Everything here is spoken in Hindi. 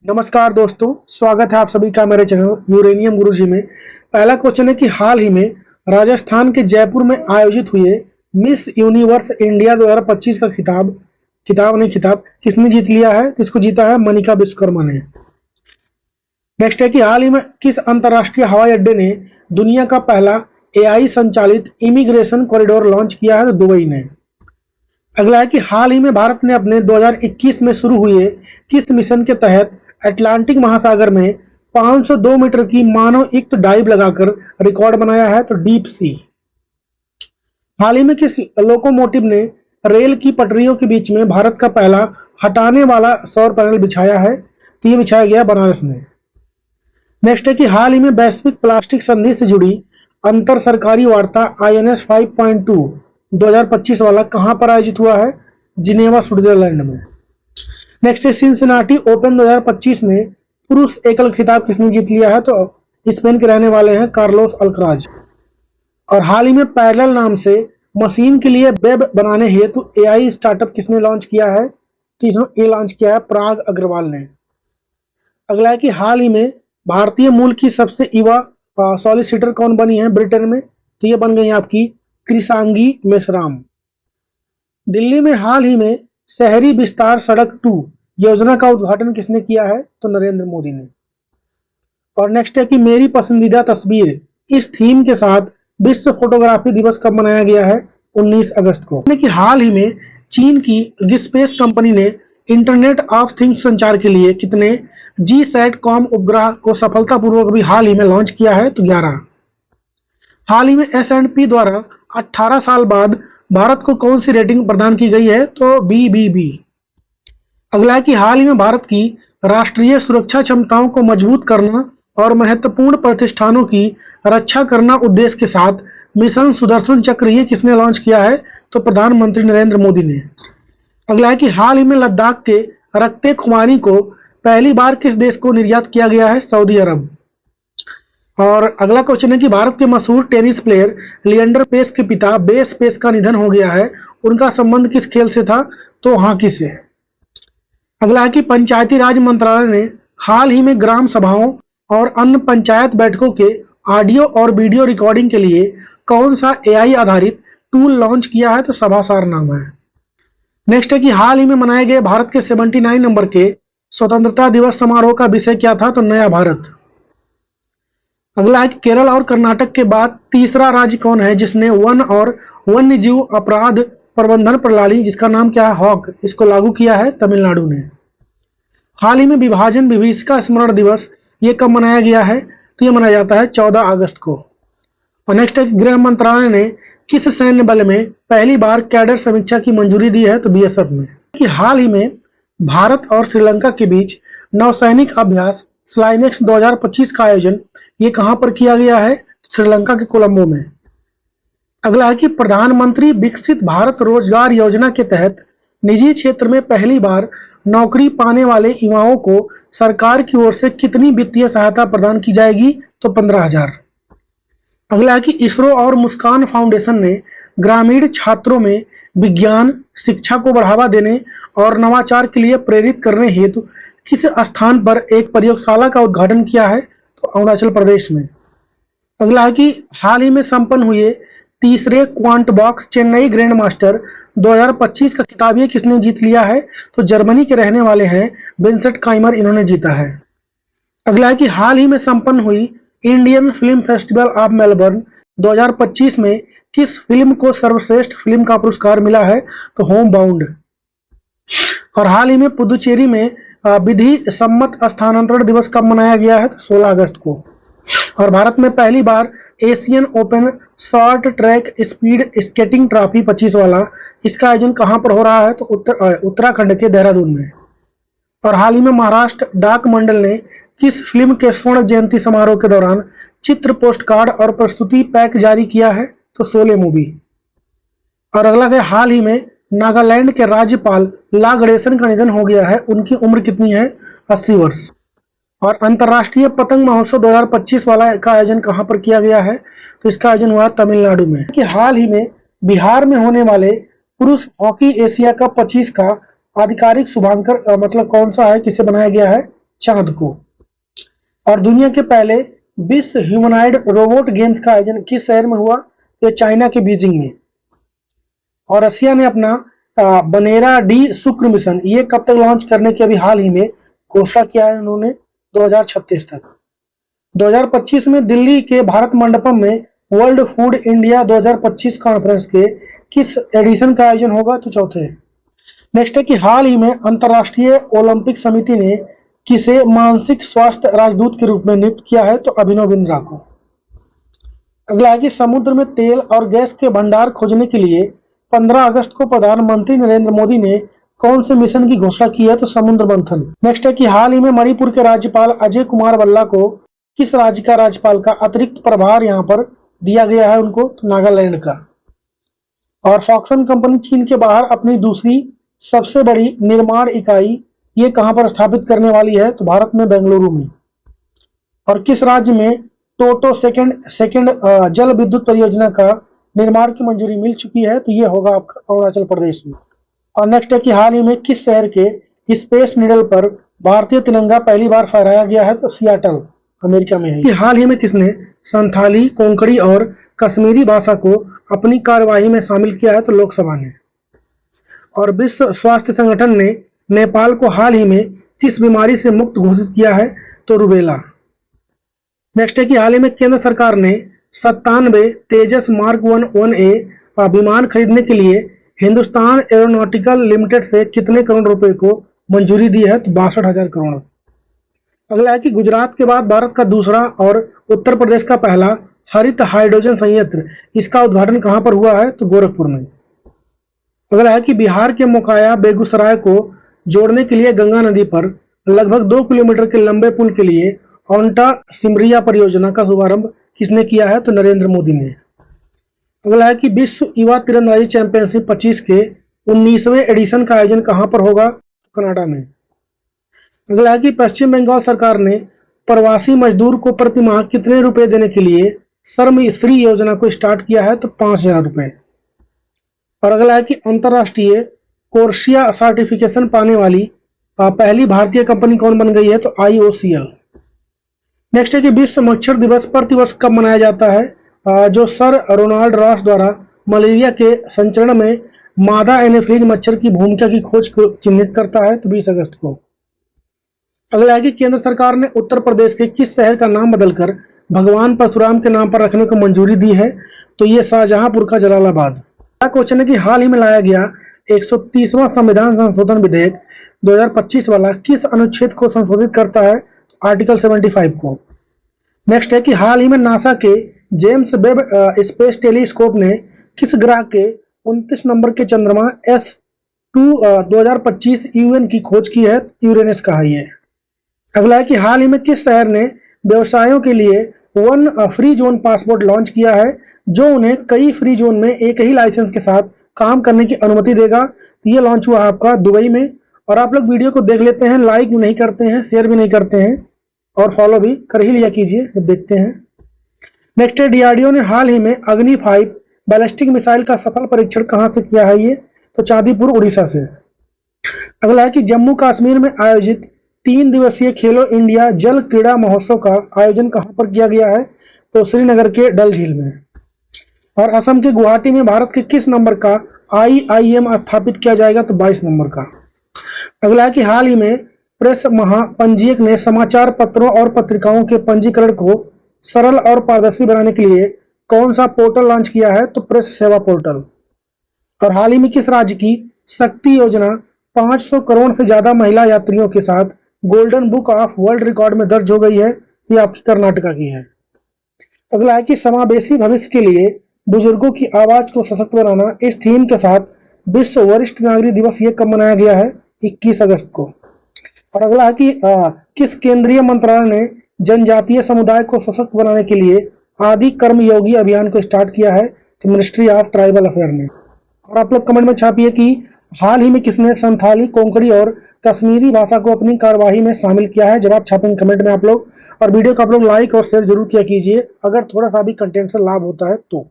नमस्कार दोस्तों, स्वागत है आप सभी का मेरे चैनल यूरेनियम गुरुजी में। पहला क्वेश्चन है कि हाल ही में राजस्थान के जयपुर में आयोजित हुए मिस यूनिवर्स इंडिया 2025 का खिताब किसने जीत लिया है? तो इसको जीता है मनिका विश्वकर्मा ने। नेक्स्ट है कि हाल ही में किस अंतरराष्ट्रीय हवाई अड्डे ने दुनिया का पहला AI संचालित इमिग्रेशन कॉरिडोर लॉन्च किया है? तो दुबई ने। अगला है कि हाल ही में भारत ने अपने 2021 में शुरू हुए किस मिशन के तहत अटलांटिक महासागर में 502 मीटर की मानवयुक्त डाइव लगाकर रिकॉर्ड बनाया है? तो डीप सी। हाल ही में किस लोकोमोटिव ने रेल की पटरियों के बीच में भारत का पहला हटाने वाला सौर पैनल बिछाया है? तो ये बिछाया गया बनारस में। नेक्स्ट है कि हाल ही में वैश्विक प्लास्टिक संधि से जुड़ी अंतर सरकारी वार्ता INS 5.2 2025 वाला कहां पर आयोजित हुआ है? जिनेवा, स्विट्जरलैंड में। नेक्स्ट है सिंसिनाटी ओपन 2025 में पुरुष एकल खिताब किसने जीत लिया है? तो स्पेन के रहने वाले हैं कार्लोस अल्कराज। और हाल ही में पैरेलल नाम से मशीन के लिए वेब बनाने हेतु AI स्टार्टअप किसने लॉन्च किया है? तो इसने ये लॉन्च किया है पराग अग्रवाल ने। अगला है कि हाल ही में भारतीय मूल की सबसे युवा सॉलिसिटर कौन बनी है ब्रिटेन में? तो ये बन गई आपकी कृषांगी मेश्राम। दिल्ली में हाल ही में शहरी विस्तार सड़क 2 योजना का उद्घाटन किसने किया है? तो नरेंद्र मोदी ने। और नेक्स्ट है कि मेरी पसंदीदा तस्वीर इस थीम के साथ विश्व फोटोग्राफी दिवस कब मनाया गया है? 19 अगस्त को। कि हाल ही में चीन की स्पेस कंपनी ने इंटरनेट ऑफ थिंग्स संचार के लिए कितने GSAT-COM उपग्रह को सफलतापूर्वक भी हाल ही में लॉन्च किया है? तो 11। हाल ही में S&P द्वारा 18 साल बाद भारत को कौन सी रेटिंग प्रदान की गई है? तो BBB। अगला है कि हाल ही में भारत की राष्ट्रीय सुरक्षा क्षमताओं को मजबूत करना और महत्वपूर्ण प्रतिष्ठानों की रक्षा करना उद्देश्य के साथ मिशन सुदर्शन चक्र ये किसने लॉन्च किया है? तो प्रधानमंत्री नरेंद्र मोदी ने। अगला है कि हाल ही में लद्दाख के रक्ते खुमानी को पहली बार किस देश को निर्यात किया गया है? सऊदी अरब। और अगला क्वेश्चन है कि भारत के मशहूर टेनिस प्लेयर लिएंडर पेस के पिता बेस पेस का निधन हो गया है, उनका संबंध किस खेल से था? तो हॉकी से। अगला है कि पंचायती राज मंत्रालय ने हाल ही में ग्राम सभाओं और अन्य पंचायत बैठकों के ऑडियो और वीडियो रिकॉर्डिंग के लिए कौन सा AI आधारित टूल लॉन्च किया है? तो सभासार नाम है। नेक्स्ट है कि हाल ही में मनाए गए भारत के 79 नंबर के स्वतंत्रता दिवस समारोह का विषय क्या था? तो नया भारत। अगला है कि केरल और कर्नाटक के बाद तीसरा राज्य कौन है जिसने वन और वन्यजीव अपराध प्रबंधन प्रणाली, जिसका नाम क्या है? हॉक, इसको लागू किया है? तमिलनाडु ने। हाल ही में विभाजन विभीषिका स्मरण दिवस ये कब मनाया गया है? तो ये मनाया जाता है 14 अगस्त को। और नेक्स्ट है गृह मंत्रालय ने किस सैन्य बल में पहली बार कैडर समीक्षा की मंजूरी दी है? तो BSF में। कि हाल ही में भारत और श्रीलंका के बीच नौसैनिक अभ्यास स्लाइनेक्स 2025 का आयोजन ये कहां पर किया गया है? श्रीलंका के कोलंबो में। अगला है कि प्रधानमंत्री विकसित भारत रोजगार योजना के तहत निजी क्षेत्र में पहली बार नौकरी पाने वाले युवाओं को सरकार की ओर से कितनी वित्तीय सहायता प्रदान की जाएगी? तो 15,000। अगला है कि इसरो और मुस्कान फाउंडेशन ने ग्रामीण छात्रों में विज्ञान शिक्षा को बढ़ावा देने और नवाचार के लिए प्रेरित करने हेतु किस स्थान पर एक प्रयोगशाला का उद्घाटन किया है? तो अरुणाचल प्रदेश में। अगला है कि हाल ही में संपन्न हुए तीसरे quant box Chennai grand master 2025 का खिताब ये किसने जीत लिया है? तो जर्मनी के रहने वाले हैं विंसेंट काइमर, इन्होंने जीता है। अगला है कि हाल ही में संपन्न हुई Indian film festival of Melbourne 2025 में किस फिल्म को सर्वश्रेष्ठ फिल्म का पुरस्कार मिला है? तो होम बाउंड। और हाल ही में पुदुचेरी में विधि सम्मत स्थानांतरण दिवस कब मनाया गया है? तो 16 अगस्त को। और भारत में पहली बार Asian Open short track speed skating trophy 25 वाला, इसका आयोजन कहां पर हो रहा है? तो उत्तराखंड के देहरादून में। और हाल ही में महाराष्ट्र डाक मंडल ने किस फिल्म के स्वर्ण जयंती समारोह के दौरान चित्र, पोस्ट कार्ड और प्रस्तुति पैक जारी किया है? तो शोले मूवी। और अगला है हाल ही में नागालैंड के राज्यपाल ला गणेशन का निधन हो गया है, उनकी उम्र कितनी है? 80 वर्ष। और अंतर्राष्ट्रीय पतंग महोत्सव 2025 वाला का आयोजन कहां पर किया गया है? तो इसका आयोजन हुआ तमिलनाडु में। कि हाल ही में बिहार में होने वाले पुरुष हॉकी एशिया कप 25 का आधिकारिक शुभांकर मतलब कौन सा है, किसे बनाया गया है? चांद को। और दुनिया के पहले विश्व ह्यूमनॉइड रोबोट गेम्स का आयोजन किस शहर में हुआ? तो चाइना के बीजिंग में। और रसिया ने अपना बनेरा डी शुक्र मिशन ये कब तक लॉन्च करने की अभी हाल ही में घोषणा किया है उन्होंने? 2036 तक। 2025 में दिल्ली के भारत मंडपम में वर्ल्ड फूड इंडिया 2025 कॉन्फ्रेंस के किस एडिशन का आयोजन होगा? तो चौथे। नेक्स्ट है कि हाल ही में अंतर्राष्ट्रीय ओलंपिक समिति ने किसे मानसिक स्वास्थ्य राजदूत के रूप में नियुक्त किया है? तो अभिनव बिंद्रा को। अगला है कि समुद्र में तेल और गैस के भंडार खोजने के लिए 15 अगस्त को प्रधानमंत्री नरेंद्र मोदी ने कौन से मिशन की घोषणा की है? तो समुद्र मंथन। नेक्स्ट है कि हाल ही में मणिपुर के राज्यपाल अजय कुमार भल्ला को किस राज्य का राज्यपाल का अतिरिक्त प्रभार यहां पर दिया गया है उनको? तो नागालैंड का। और फॉक्सन कंपनी चीन के बाहर अपनी दूसरी सबसे बड़ी निर्माण इकाई ये कहां पर स्थापित करने वाली है? तो भारत में बेंगलुरु में। और किस राज्य में टोटो सेकंड जल विद्युत परियोजना का निर्माण की मंजूरी मिल चुकी है? तो ये होगा आपका अरुणाचल प्रदेश में। और नेक्स्ट है कि हाल ही में किस शहर के स्पेस निडल पर भारतीय तिरंगा पहली बार फहराया गया है? तो सियाटल अमेरिका में है। कि हाल ही में किसने संथाली, कोंकणी और कश्मीरी भाषा को अपनी कार्यवाही में शामिल किया है? तो लोकसभा ने। और विश्व स्वास्थ्य संगठन ने नेपाल को हाल ही में किस बीमारी से मुक्त घोषित किया है? तो रूबेला। नेक्स्ट है कि हाल ही में केंद्र सरकार ने 97 तेजस मार्क 1A विमान खरीदने के लिए हिंदुस्तान एरोनॉटिकल लिमिटेड से कितने करोड़ रुपए को मंजूरी दी है? तो 62,000 करोड़। अगला है कि गुजरात के बाद भारत का दूसरा और उत्तर प्रदेश का पहला हरित हाइड्रोजन संयंत्र इसका उद्घाटन कहां पर हुआ है? तो गोरखपुर में। अगला है कि बिहार के मोकाया बेगूसराय को जोड़ने के लिए गंगा नदी पर लगभग 2 किलोमीटर के लंबे पुल के लिए औंटा सिमरिया परियोजना का शुभारंभ किसने किया है? तो नरेंद्र मोदी ने। अगला है कि विश्व युवा तीरंदाजी चैंपियनशिप 25 के 19वें एडिशन का आयोजन कहां पर होगा? तो कनाडा में। अगला है कि पश्चिम बंगाल सरकार ने प्रवासी मजदूर को प्रति माह कितने रुपए देने के लिए श्रम श्री योजना को स्टार्ट किया है? तो 5,000 रुपए। और अगला है कि अंतरराष्ट्रीय कोर्सिया सर्टिफिकेशन पाने वाली पहली भारतीय कंपनी कौन बन गई है? तो IOCL। नेक्स्ट है कि विश्व मच्छर दिवस प्रतिवर्ष कब मनाया जाता है? जो सर रोनाल्ड रॉस द्वारा मलेरिया के संचरण में मादा एनोफिलीज मच्छर की भूमिका की खोज को चिन्हित करता है? तो 20 अगस्त को। अगला है कि केंद्र सरकार ने उत्तर प्रदेश के किस शहर का नाम बदलकर भगवान परशुराम के नाम पर रखने को मंजूरी दी है? तो ये शाहजहांपुर का जलालाबाद। क्वेश्चन है कि हाल ही में लाया गया 130वां संविधान संशोधन विधेयक 2025 वाला किस अनुच्छेद को संशोधित करता है? आर्टिकल 75 को। नेक्स्ट है कि हाल ही में नासा के जेम्स वेब स्पेस टेलीस्कोप ने किस ग्रह के 29 नंबर के चंद्रमा S2 2025 UN की खोज की है? यूरेनस का है ये। अगला है कि हाल ही में किस शहर ने व्यवसायों के लिए one free zone passport launch किया है जो उन्हें कई फ्री जोन में एक ही लाइसेंस के साथ काम करने की अनुमति देगा? ये लॉन्च हुआ आपका दुबई में। और आप लोग वीडियो को देख लेते हैं, लाइक भी नहीं करते हैं, शेयर भी नहीं करते हैं और फॉलो भी कर ही लिया कीजिए जब देखते हैं। नेक्स्ट है DRDO ने हाल ही में अग्नि 5 बैलिस्टिक मिसाइल का सफल परीक्षण कहां से किया है? ये तो चांदीपुर उड़ीसा से। अगला है कि जम्मू कश्मीर में आयोजित 3 दिवसीय खेलो इंडिया जल क्रीड़ा महोत्सव का आयोजन कहां पर किया गया है? तो श्रीनगर के डल झील में। और असम के गुवाहाटी में भारत के किस नंबर का IIM स्थापित किया जाएगा? तो 22 नंबर का। अगला है कि हाल ही में प्रेस महापंजीयक ने समाचार पत्रों और पत्रिकाओं के पंजीकरण को सरल और पारदर्शी बनाने के लिए कौन सा पोर्टल लॉन्च किया है? तो प्रेस सेवा पोर्टल। और हाल ही में किस राज्य की शक्ति योजना 500 करोड़ से ज्यादा महिला यात्रियों के साथ golden book of world record में दर्ज हो गई है? ये आपकी कर्नाटका की है। अगला है कि समावेशी भविष्य के लिए बुजुर्गों की आवाज को सशक्त बनाना इस थीम के साथ विश्व वरिष्ठ नागरिक दिवस ये कब मनाया गया है? 21 अगस्त को। और अगला है कि किस केंद्रीय मंत्रालय ने जनजातीय समुदाय को सशक्त बनाने के लिए आदि कर्मयोगी अभियान को स्टार्ट किया है? तो मिनिस्ट्री ऑफ ट्राइबल अफेयर ने। और आप लोग कमेंट में छापिए कि हाल ही में किसने संथाली, कोंकणी और कश्मीरी भाषा को अपनी कार्यवाही में शामिल किया है? जवाब छापेंगे कमेंट में आप लोग। और वीडियो को आप लोग लाइक और शेयर जरूर किया कीजिए अगर थोड़ा सा भी कंटेंट से लाभ होता है तो।